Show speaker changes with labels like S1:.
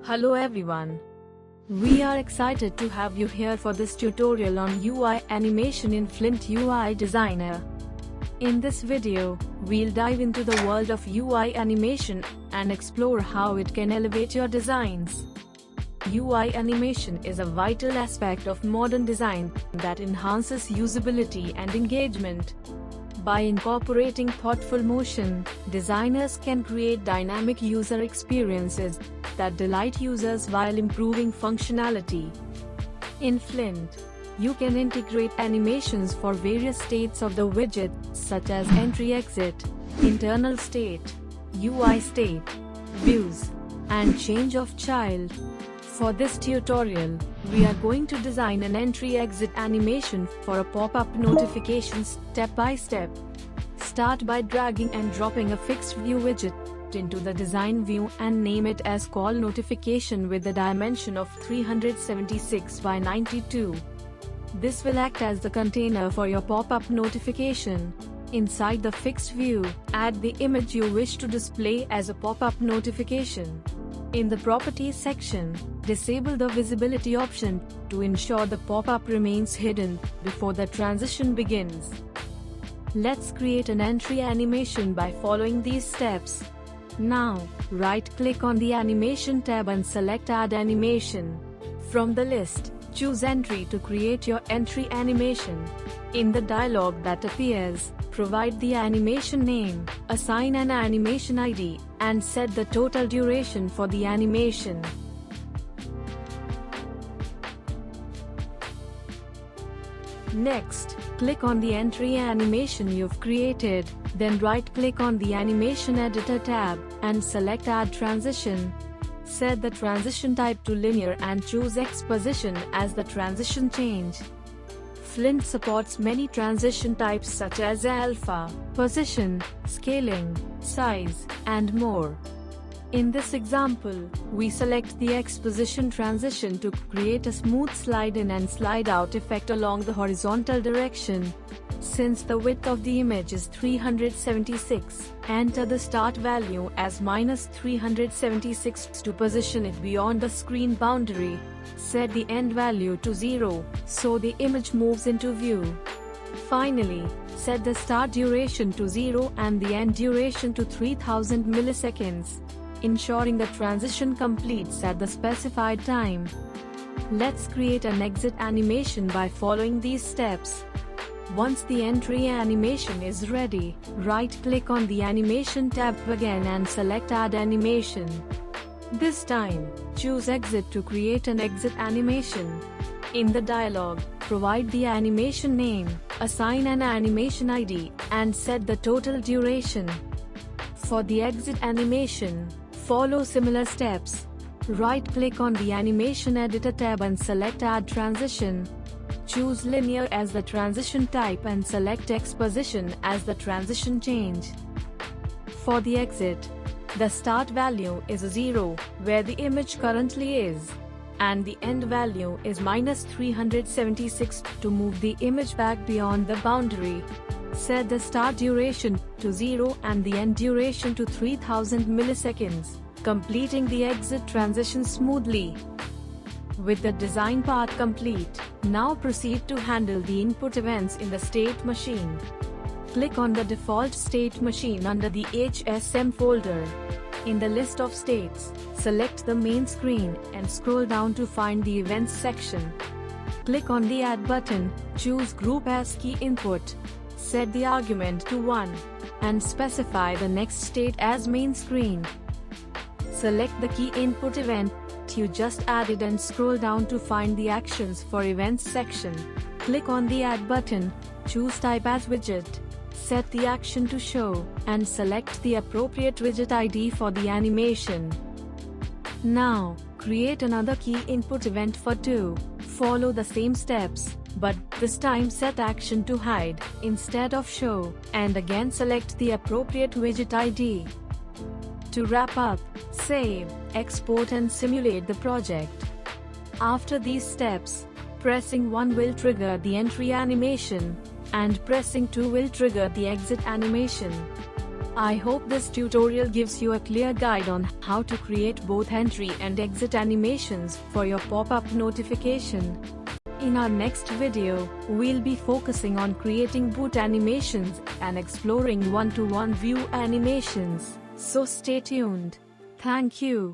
S1: Hello everyone. We are excited to have you here for this tutorial on UI animation in Flint UI Designer. In this video, we'll dive into the world of UI animation and explore how it can elevate your designs. UI animation is a vital aspect of modern design that enhances usability and engagement. By incorporating thoughtful motion, designers can create dynamic user experiences that delight users while improving functionality. In Flint, you can integrate animations for various states of the widget, such as entry-exit, internal state, UI state, views, and change of child. For this tutorial, we are going to design an entry-exit animation for a pop-up notification step by step. Start by dragging and dropping a fixed view widget into the design view and name it as call notification with a dimension of 376 by 92. This will act as the container for your pop-up notification. Inside the fixed view, add the image you wish to display as a pop-up notification. In the Properties section, disable the visibility option to ensure the pop-up remains hidden before the transition begins. Let's create an entry animation by following these steps. Now, right-click on the Animation tab and select Add Animation. From the list, choose Entry to create your entry animation. In the dialog that appears, provide the animation name, assign an animation ID, and set the total duration for the animation. Next, click on the entry animation you've created, then right-click on the Animation Editor tab, and select Add Transition. Set the transition type to linear and choose Exposition as the transition change. Flint supports many transition types such as alpha, position, scaling, size, and more. In this example, we select the exposition transition to create a smooth slide in and slide out effect along the horizontal direction. Since the width of the image is 376, enter the start value as -376 to position it beyond the screen boundary. Set the end value to 0, so the image moves into view. Finally, set the start duration to 0 and the end duration to 3000 milliseconds, ensuring the transition completes at the specified time. Let's create an exit animation by following these steps. Once the entry animation is ready, right-click on the Animation tab again and select Add Animation. This time, choose Exit to create an exit animation. In the dialog, provide the animation name, assign an animation ID, and set the total duration. For the exit animation, follow similar steps. Right-click on the Animation Editor tab and select Add Transition. Choose Linear as the transition type and select Exposition as the transition change. For the exit, the start value is 0, where the image currently is, and the end value is -376 to move the image back beyond the boundary. Set the start duration to 0 and the end duration to 3000 milliseconds, completing the exit transition smoothly. With the design part complete, now proceed to handle the input events in the state machine. Click on the default state machine under the HSM folder. In the list of states, select the main screen and scroll down to find the events section. Click on the Add button, choose Group as key input. Set the argument to 1, and specify the next state as main screen. Select the key input event you just added and scroll down to find the Actions for Events section. Click on the Add button, choose Type as Widget. Set the action to Show, and select the appropriate widget ID for the animation. Now, create another key input event for 2. Follow the same steps, but this time set Action to Hide instead of Show, and again select the appropriate widget ID. To wrap up, save, export and simulate the project. After these steps, pressing 1 will trigger the entry animation, and pressing 2 will trigger the exit animation. I hope this tutorial gives you a clear guide on how to create both entry and exit animations for your pop-up notification. In our next video, we'll be focusing on creating boot animations and exploring one-to-one view animations, so stay tuned. Thank you.